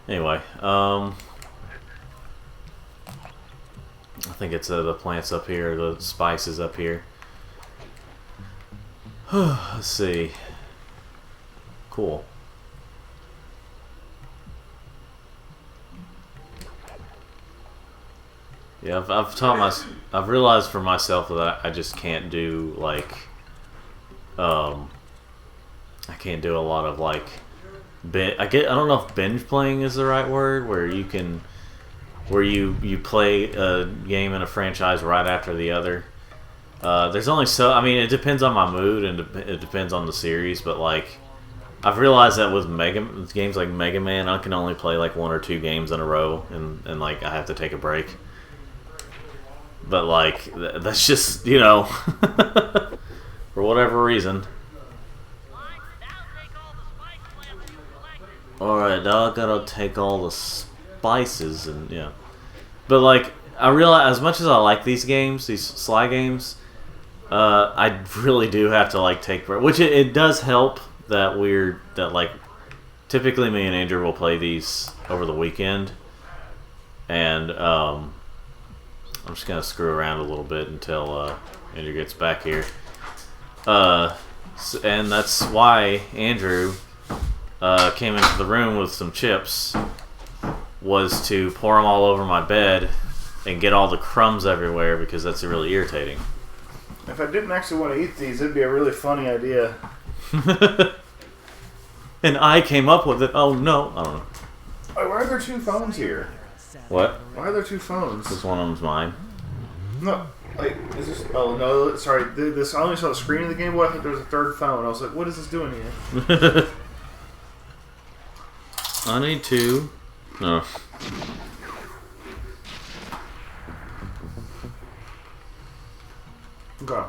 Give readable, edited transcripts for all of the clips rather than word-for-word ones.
Anyway, I think it's the plants up here, the spices up here. Let's see. Cool. Yeah, I've realized for myself that I just can't do like, I can't do a lot of like, I don't know if binge playing is the right word, where you can, where you play a game in a franchise right after the other. There's only so, I mean, it depends on my mood and it depends on the series, but like, I've realized that with games like Mega Man, I can only play like 1 or 2 games in a row, and like I have to take a break. But like, that's just, you know, for whatever reason. Alright, now I gotta take all the spices and, yeah. But like, I realize, as much as I like these games, these Sly games, I really do have to like take, which it does help that like, typically me and Andrew will play these over the weekend, and I'm just gonna screw around a little bit until Andrew gets back here, and that's why Andrew came into the room with some chips, was to pour them all over my bed and get all the crumbs everywhere, because that's really irritating. If I didn't actually want to eat these, it'd be a really funny idea. And I came up with it. Oh no, I don't know. Why are there 2 phones here? What? Why are there 2 phones? This one of them's mine. No, like, is this? Oh no, sorry. This I only saw the screen of the Game Boy. I thought there was a 3rd phone. I was like, what is this doing here? I need 2. No. Okay.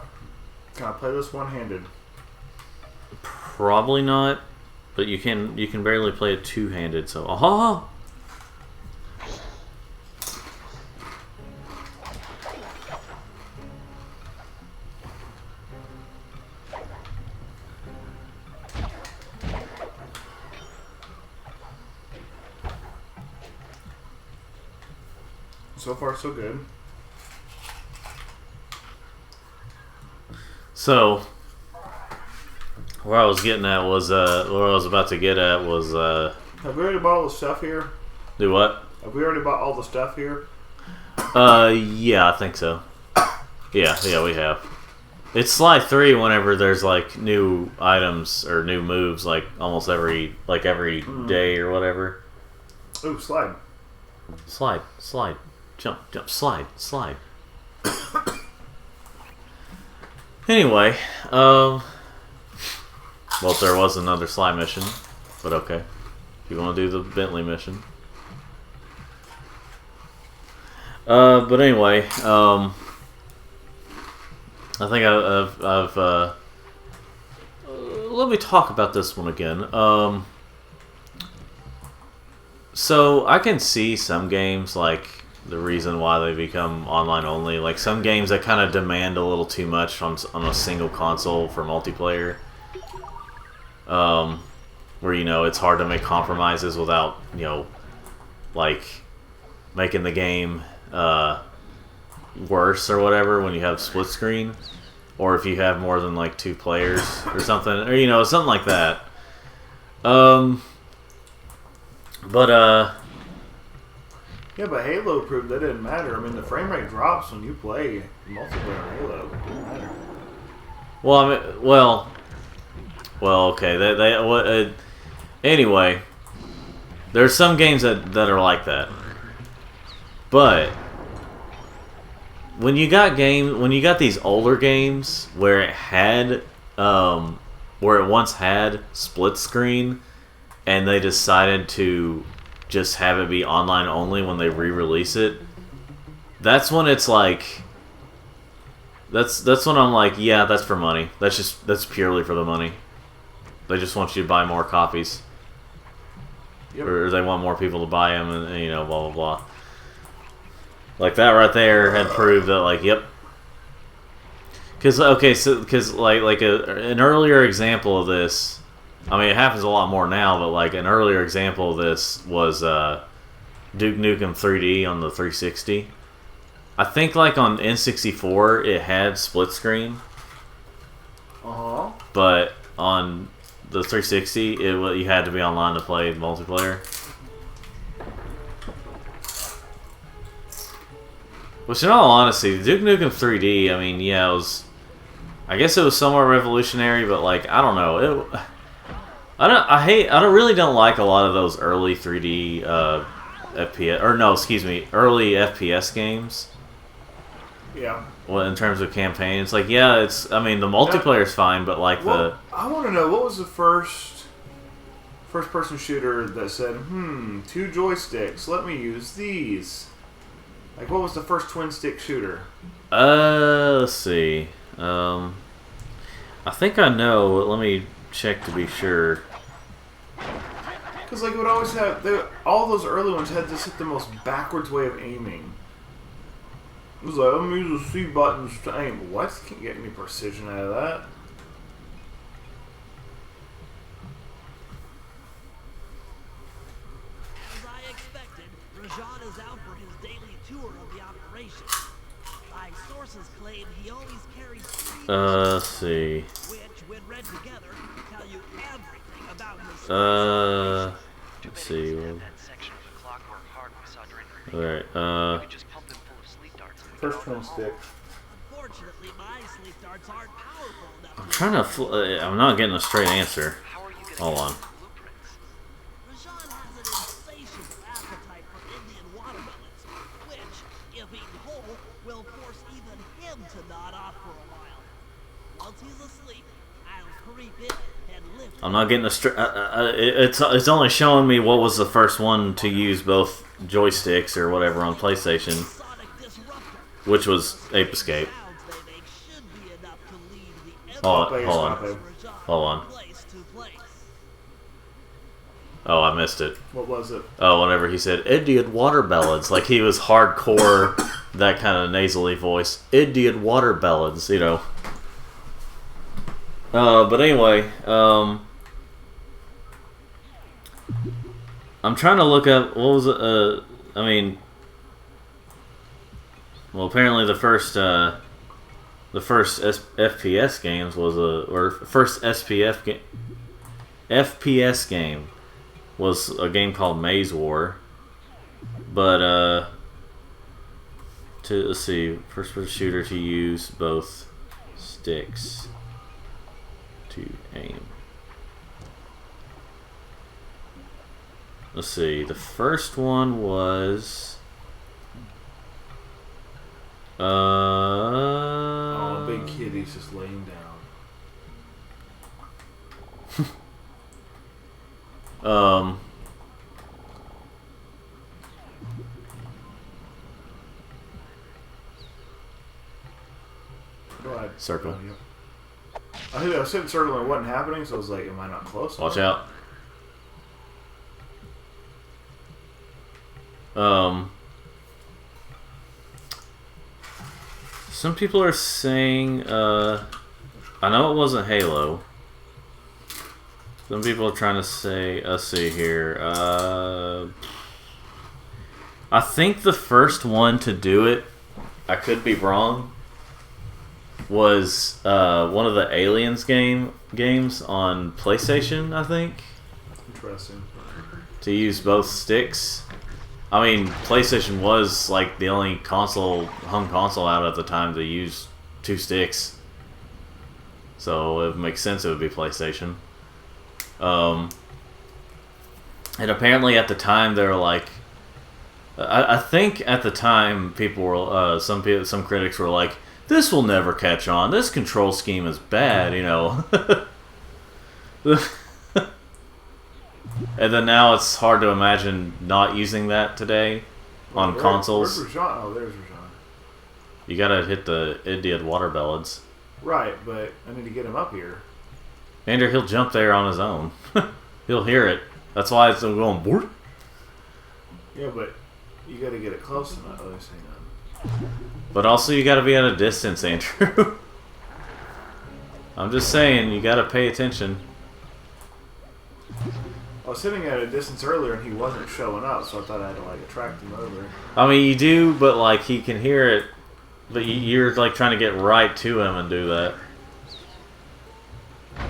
Can I play this one-handed? Probably not, but you can barely play it two-handed. So, aha! So far, so good. So, where I was getting at was, where I was about to get at was, Have we already bought all the stuff here? do what? Have we already bought all the stuff here? Yeah, I think so. Yeah, we have. It's Slide 3 whenever there's, like, new items or new moves, like, almost every day or whatever. Ooh, slide. Slide. Jump, slide. Anyway, well, there was another slide mission, but okay. If you want to do the Bentley mission. But anyway, I think I've let me talk about this one again. So I can see some games, like, the reason why they become online only, like some games that kind of demand a little too much on a single console for multiplayer, where, you know, it's hard to make compromises without, you know, like, making the game worse or whatever when you have split screen, or if you have more than like 2 players or something, or, you know, something like that. Yeah, but Halo proved that didn't matter. I mean, the frame rate drops when you play multiplayer Halo. It didn't matter. Well, I mean, well, okay. Anyway, there's some games that are like that, but when you got these older games where it once had split screen, and they decided to just have it be online only when they re-release it, that's when it's like, that's when I'm like, yeah, that's for money. That's purely for the money. They just want you to buy more copies. Yep. Or they want more people to buy them, and you know, blah blah blah. Like that right there had proved that, like, yep. Because an earlier example of this I mean, it happens a lot more now, but like an earlier example of this was Duke Nukem 3D on the 360. I think like on N64 it had split screen. But on the 360 you had to be online to play multiplayer. Which in all honesty, Duke Nukem 3D, I mean, yeah, it was... I guess it was somewhat revolutionary, but like, I don't know. I really don't like a lot of those early 3D FPS, or no, excuse me, early FPS games. Yeah. Well, in terms of campaign, it's like, yeah, it's. I mean, the multiplayer's fine, but like I want to know, what was the first-person shooter that said, 2 joysticks, let me use these? Like, what was the first twin-stick shooter? Let's see. I think I know. Let me check to be sure. Because like it would always have all those early ones had just hit the most backwards way of aiming. It was like, let me use the C buttons to aim. What? Can't get any precision out of that. As I expected, Rajan is out for his daily tour of the operation. My sources claim he always carries 3 let's see. which, when read together, tell you everything about his Let's see. Alright, First twin stick. Unfortunately, my sleep darts aren't powerful enough. I'm trying to. I'm not getting a straight answer. Hold on. Rajan has an insatiable appetite for Indian watermelons, which, if eaten whole, will force even him to nod off for a while. Once he's asleep, I'll creep in and lift. I'm not getting a straight. It's only showing me what was the first one to use both joysticks or whatever on PlayStation, Sonic disruptor. which was Ape Escape. Sounds they make should be enough to lead the Hold Play on, hold stop on, it. hold on. place to place. Oh, I missed it. What was it? Oh, whenever he said Indian water ballads, like he was hardcore, that kind of nasally voice. Indian water ballads, you know. But anyway, I'm trying to look up what was it. I mean, well, apparently the first FPS games was first FPS game was a game called Maze War. But let's see, first person shooter to use both sticks to aim. Let's see, the first one was Oh, big kitty's just laying down. Go ahead. Circle. I think I was hitting circle and it wasn't happening, so I was like, am I not close? Watch out. Some people are saying, I know it wasn't Halo. Some people are trying to say, let's see here, I think the first one to do it, I could be wrong, was one of the Aliens games on PlayStation, I think. Interesting. To use both sticks. I mean, PlayStation was like the only home console out at the time to use 2 sticks. So it makes sense it would be PlayStation. And apparently at the time they were like, I think at the time people were some critics were like, this will never catch on. This control scheme is bad, you know. And then now it's hard to imagine not using that today on consoles. Where's Rajan? Oh, there's Rajan. You gotta hit the Indian water ballads. Right, but I need to get him up here. Andrew, he'll jump there on his own. He'll hear it. That's why it's going board. Yeah, but you gotta get it close enough. Oh, this ain't none. But also you gotta be at a distance, Andrew. I'm just saying, you gotta pay attention. I was sitting at a distance earlier and he wasn't showing up, so I thought I had to like attract him over. I mean, you do, but like he can hear it, but you're like trying to get right to him and do that.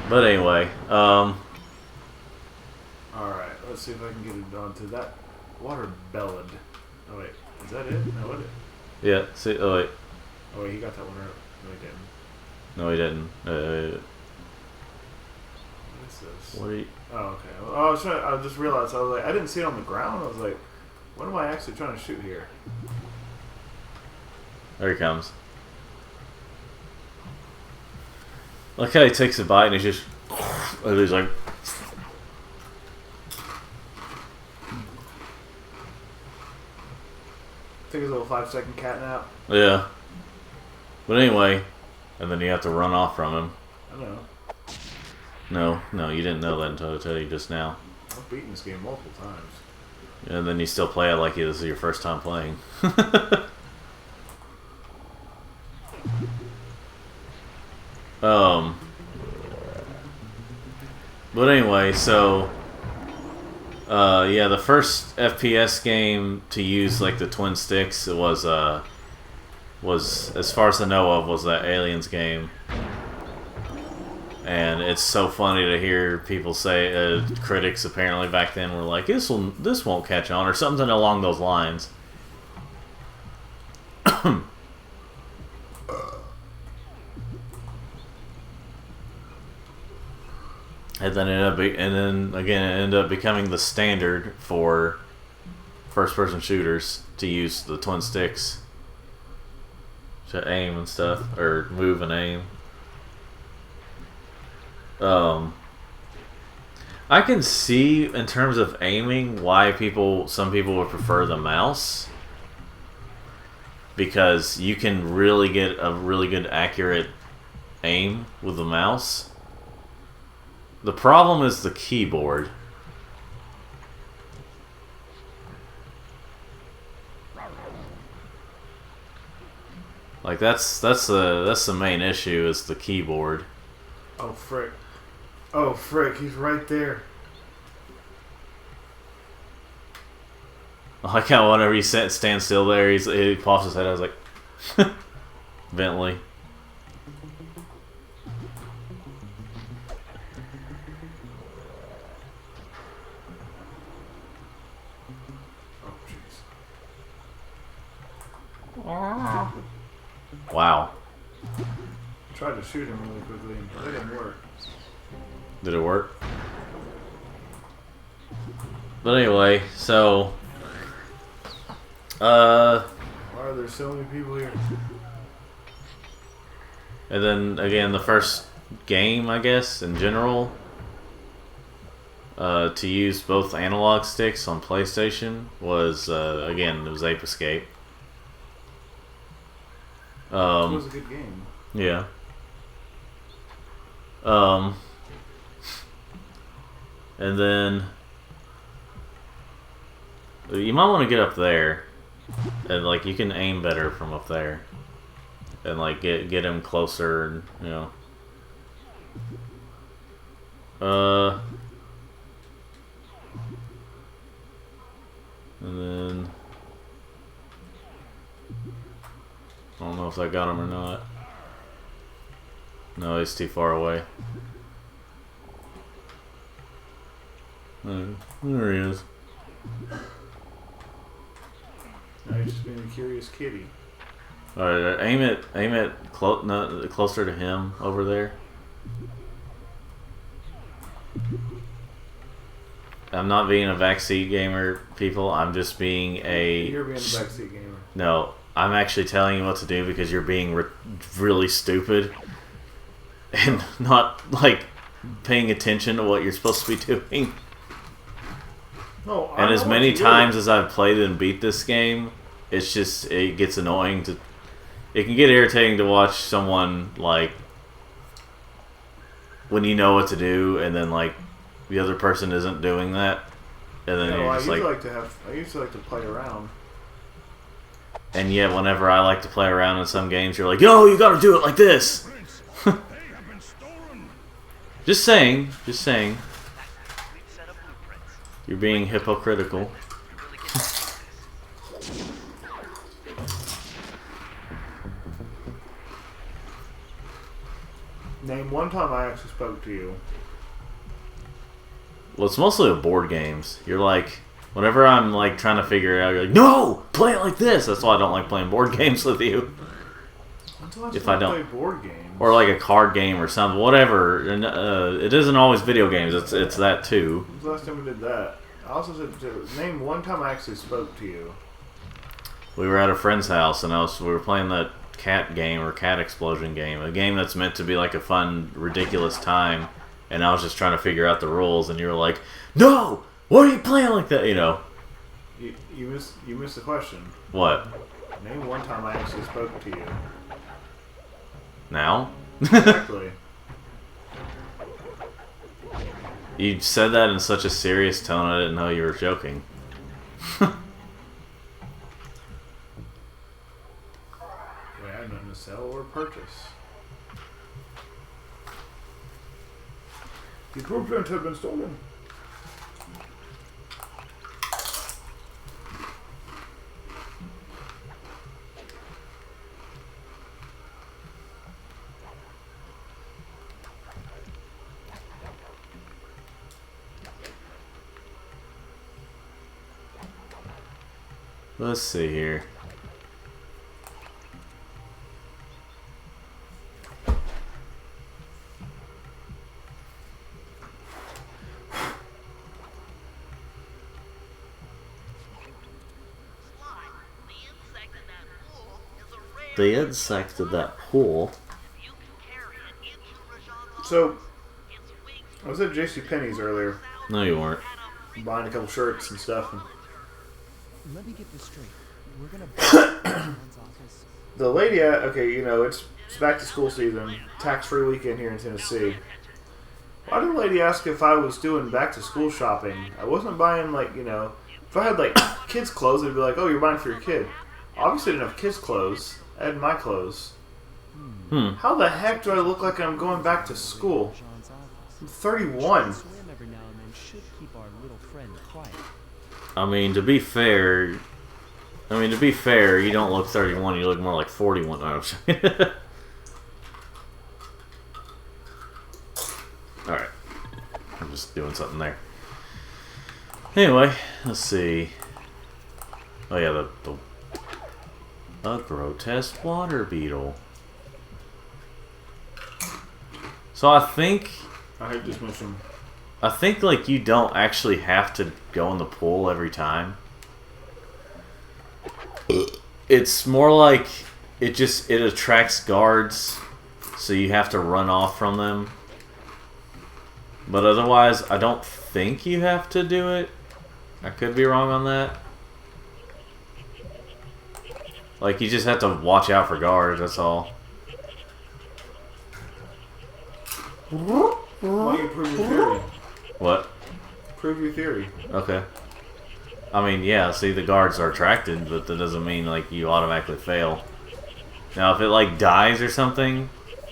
But anyway, Alright, let's see if I can get it onto that water bellad. Oh wait, is that it? No, what? Yeah, see, oh wait. Oh wait, he got that one right. No, No, he didn't. he didn't. What is this? What are you... Oh, okay. Well, I just realized, I was like, I didn't see it on the ground. I was like, what am I actually trying to shoot here? There he comes. Look how he takes a bite and he's just... And he's like... Take his little 5-second cat nap. Yeah. But anyway, and then you have to run off from him. I know. No, you didn't know that until I told you just now. I've beaten this game multiple times. And then you still play it like this is your first time playing. But anyway, so yeah, the first FPS game to use like the twin sticks was as far as I know of was that Aliens game. And it's so funny to hear people say, critics apparently back then were like, this won't catch on, or something along those lines. And then it ended up becoming the standard for first-person shooters to use the twin sticks to aim and stuff, or move and aim. I can see in terms of aiming why some people would prefer the mouse, because you can really get a really good accurate aim with the mouse. The problem is the keyboard. Like that's the main issue is the keyboard. Oh frick. Oh frick, he's right there. I like how whenever he stands still there, he pops his head. I was like, Bentley. Oh jeez. Wow. Tried to shoot him really quickly, but it didn't work. Did it work? But anyway, so why are there so many people here? and then again the first game, I guess, in general, to use both analog sticks on PlayStation was again, it was Ape Escape. It was a good game. Yeah. And then you might want to get up there, and like you can aim better from up there, and like get him closer, and you know. And then I don't know if I got him or not. No, he's too far away. There he is. Now he's just being a curious kitty. Alright, aim it closer to him over there. I'm not being a backseat gamer, people. I'm just being a... You're being a backseat gamer. No, I'm actually telling you what to do because you're being really stupid and not, like, paying attention to what you're supposed to be doing. No, And as many times as I've played and beat this game, it's just, it gets annoying to... It can get irritating to watch someone, like, when you know what to do, and then, like, the other person isn't doing that, and then you're just I used to like to play around. And yet, whenever I like to play around in some games, you're like, yo, you gotta do it like this! Just saying. You're being hypocritical. Name one time I actually spoke to you. Well, it's mostly with board games. You're like, whenever I'm like trying to figure it out, you're like, no, play it like this. That's why I don't like playing board games with you. If I don't play board games. Or like a card game or something, whatever. And it isn't always video games. It's that too. When's the last time we did that? I also said name one time I actually spoke to you. We were at a friend's house and we were playing that cat game or cat explosion game, a game that's meant to be like a fun, ridiculous time. And I was just trying to figure out the rules, and you were like, "No, what are you playing like that?" You know. You missed the question. What? Name one time I actually spoke to you. Now? Exactly. You said that in such a serious tone, I didn't know you were joking. Wait, I have nothing to sell or purchase. The equipment have been stolen. Let's see here. The insect in that pool. So, I was at JCPenney's earlier. No, you weren't. Buying a couple shirts and stuff. And let me get this straight. We're gonna John's office. the lady, okay, you know, it's back to school season, tax-free weekend here in Tennessee. Why did the lady ask if I was doing back to school shopping? I wasn't buying, like, you know, if I had, like, kids' clothes, they'd be like, oh, you're buying for your kid. Obviously, I didn't have kids' clothes. I had my clothes. How the heck do I look like I'm going back to school? I'm 31. I mean, to be fair, you don't look 31. You look more like 41. No, all right, I'm just doing something there. Anyway, let's see. Oh yeah, a grotesque water beetle. So I think this mission. I think like you don't actually have to go in the pool every time. It's more like it attracts guards, so you have to run off from them. But otherwise, I don't think you have to do it. I could be wrong on that. Like, you just have to watch out for guards, that's all. Why don't you prove your theory? What? Prove your theory. Okay. I mean, yeah, see, the guards are attracted, but that doesn't mean, like, you automatically fail. Now, if it, like, dies or something,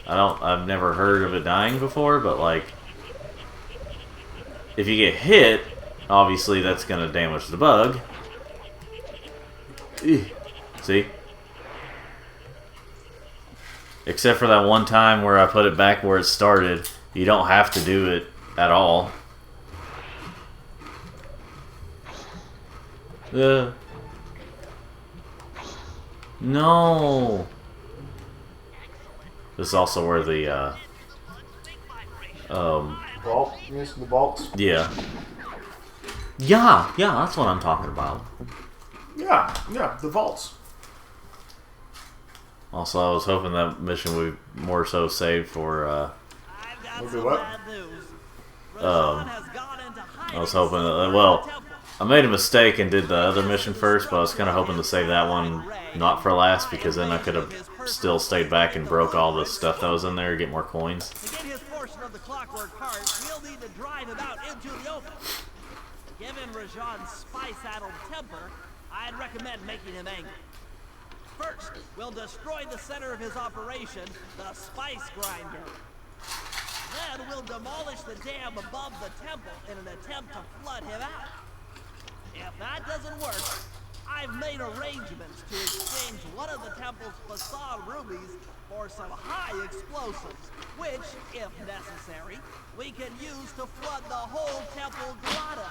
I've never heard of it dying before, but, like, if you get hit, obviously that's gonna damage the bug. See? Except for that one time where I put it back where it started. You don't have to do it at all. No. This is also where the Vault? Yes, the vaults. yeah, that's what I'm talking about. Yeah, the vaults. Also, I was hoping that mission would be more so saved for I've got Okay, some what? bad news. Rashawn has gone into hiding I was hoping well, I made a mistake and did the other mission first, but I was kind of hoping to save that one not for last, because then I could have still stayed back and broke all the stuff that was in there to get more coins. To get his portion of the clockwork heart, we'll need to drive him out into the open. Given Rajan's spice-addled temper, I'd recommend making him angry. First, we'll destroy the center of his operation, the spice grinder. Then we'll demolish the dam above the temple in an attempt to flood him out. If that doesn't work, I've made arrangements to exchange one of the temple's facade rubies for some high explosives, which, if necessary, we can use to flood the whole temple grotto.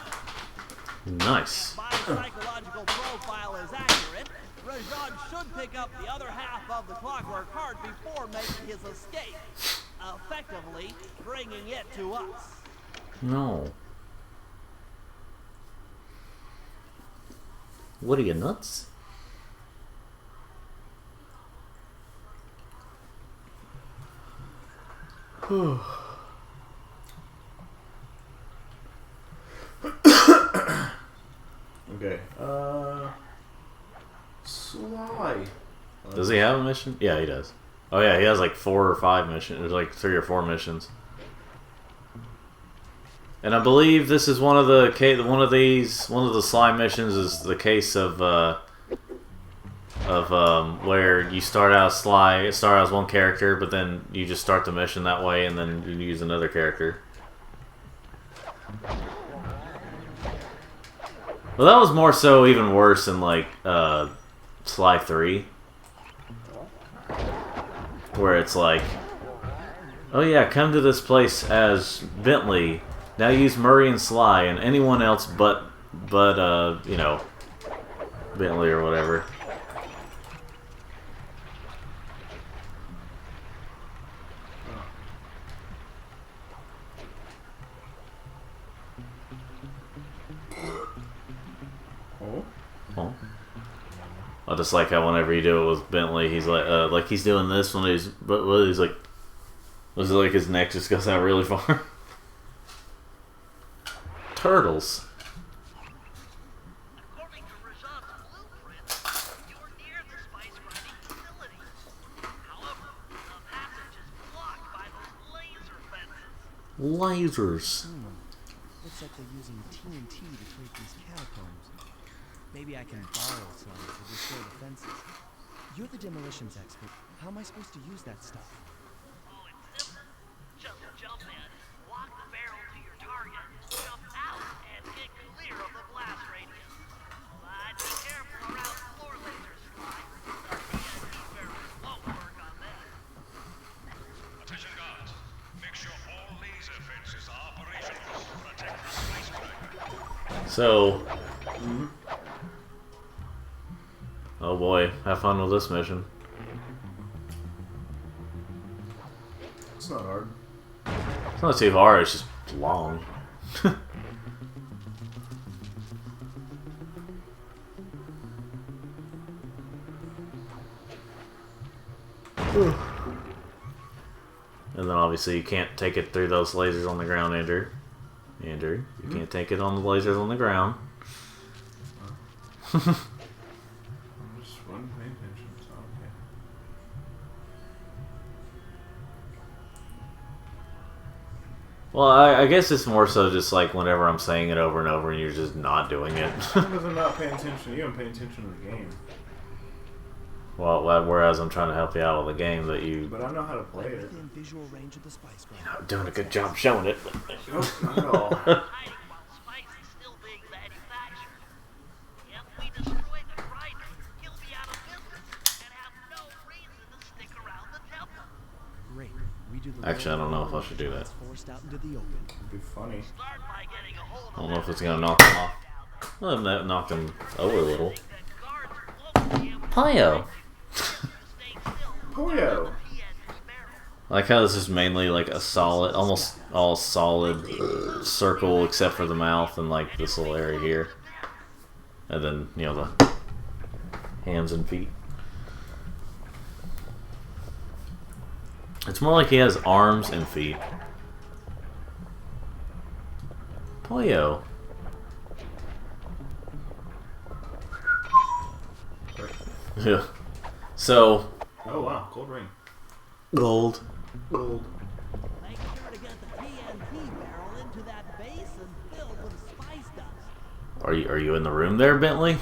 Nice. If my psychological profile is accurate, Rajan should pick up the other half of the clockwork heart before making his escape, effectively bringing it to us. No. What are you, nuts? Okay. Sly. Does he have a mission? Yeah, he does. Oh yeah, he has like 4 or 5 missions. There's like 3 or 4 missions. And I believe this is one of the Sly missions is the case of where you start out as one character, but then you just start the mission that way, and then you use another character. Well, that was more so even worse in like Sly 3, where it's like, oh yeah, come to this place as Bentley. Now use Murray and Sly and anyone else but you know, Bentley or whatever. Oh. I just like how whenever you do it with Bentley, he's like he's doing this when he's like, was it like his neck just goes out really far? Turtles. According to Rajan's blueprint, you're near the spice grinding facility. However, the passage is blocked by those laser fences. Lasers. Looks like they're using TNT to create these catacombs. Maybe I can borrow some to restore the fences. You're the demolitions expert. How am I supposed to use that stuff? Oh, it's simple. Just jump in, lock the barrel to your target, jump out, and get clear of the blast radius. But be careful around floor lasers, Sly. The TNT barrels won't work on them. Attention guards. Make sure all laser fences are operational. Protect the space cracker. So, oh boy, have fun with this mission. It's not hard. It's not too hard, it's just long. And then obviously you can't take it through those lasers on the ground, Andrew. You can't take it on the lasers on the ground. I just wasn't paying attention, so okay. Well, I guess it's more so just like whenever I'm saying it over and over and you're just not doing it. Because I'm not paying attention to you, I'm paying attention to the game. Well, whereas I'm trying to help you out with a game that you... But I know how to play it. Within visual range of the spice grinder. You're not doing a good job showing it. Nope, not at all. Hiding while spice is still being manufactured. If we destroy the grinder, he'll be out of business and have no reason to stick around the temple. Great. Redo the Actually, I don't know if I should do that. It's forced out into the open. It'd be funny. Start by getting a hold I don't of know if that it's going to knock him off. Well, that knocked him over a little. that guards won't be able to Pio! stay still. Poyo! I like how this is mainly like a solid, almost all solid circle except for the mouth and like this little area here. And then, you know, the hands and feet. It's more like he has arms and feet. Pollo. Yeah. So. Oh wow, gold ring. Gold. Gold. Make sure to get the TNT barrel into that basin filled with spice dust. Are you in the room there, Bentley?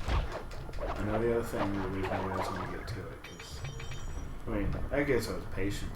I know the other thing, the reason why I was going to get to it, because, I mean, I guess I was patient